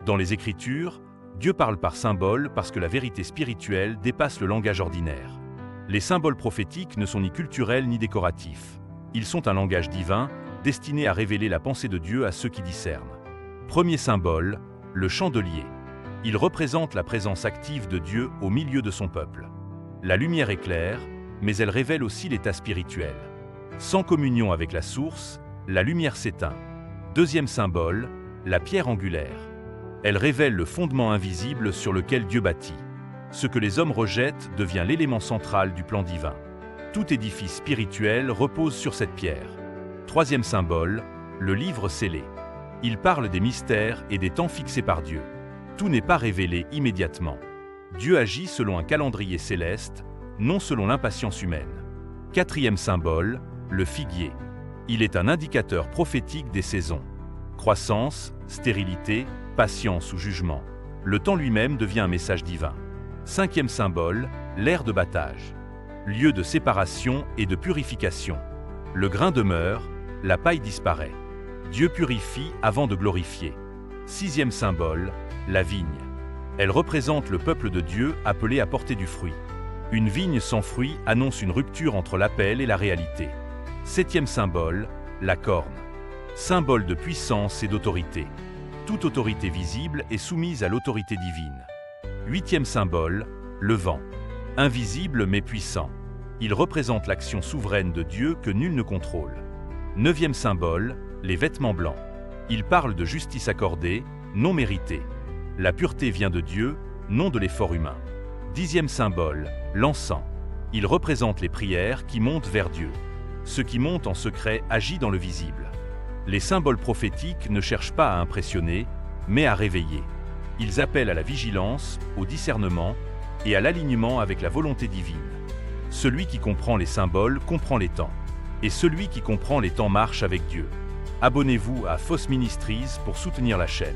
Dans les Écritures, Dieu parle par symboles parce que la vérité spirituelle dépasse le langage ordinaire. Les symboles prophétiques ne sont ni culturels ni décoratifs. Ils sont un langage divin, destiné à révéler la pensée de Dieu à ceux qui discernent. Premier symbole, le chandelier. Il représente la présence active de Dieu au milieu de son peuple. La lumière éclaire, mais elle révèle aussi l'état spirituel. Sans communion avec la source, la lumière s'éteint. Deuxième symbole, la pierre angulaire. Elle révèle le fondement invisible sur lequel Dieu bâtit. Ce que les hommes rejettent devient l'élément central du plan divin. Tout édifice spirituel repose sur cette pierre. Troisième symbole, le livre scellé. Il parle des mystères et des temps fixés par Dieu. Tout n'est pas révélé immédiatement. Dieu agit selon un calendrier céleste, non selon l'impatience humaine. Quatrième symbole, le figuier. Il est un indicateur prophétique des saisons. Croissance, stérilité, patience ou jugement. Le temps lui-même devient un message divin. Cinquième symbole, l'aire de battage. Lieu de séparation et de purification. Le grain demeure, la paille disparaît. Dieu purifie avant de glorifier. Sixième symbole, la vigne. Elle représente le peuple de Dieu appelé à porter du fruit. Une vigne sans fruit annonce une rupture entre l'appel et la réalité. Septième symbole, la corne. Symbole de puissance et d'autorité. Toute autorité visible est soumise à l'autorité divine. Huitième symbole, le vent. Invisible mais puissant. Il représente l'action souveraine de Dieu que nul ne contrôle. Neuvième symbole, les vêtements blancs. Il parle de justice accordée, non méritée. La pureté vient de Dieu, non de l'effort humain. Dixième symbole, l'encens. Il représente les prières qui montent vers Dieu. Ce qui monte en secret agit dans le visible. Les symboles prophétiques ne cherchent pas à impressionner, mais à réveiller. Ils appellent à la vigilance, au discernement et à l'alignement avec la volonté divine. Celui qui comprend les symboles comprend les temps. Et celui qui comprend les temps marche avec Dieu. Abonnez-vous à Foss Ministries pour soutenir la chaîne.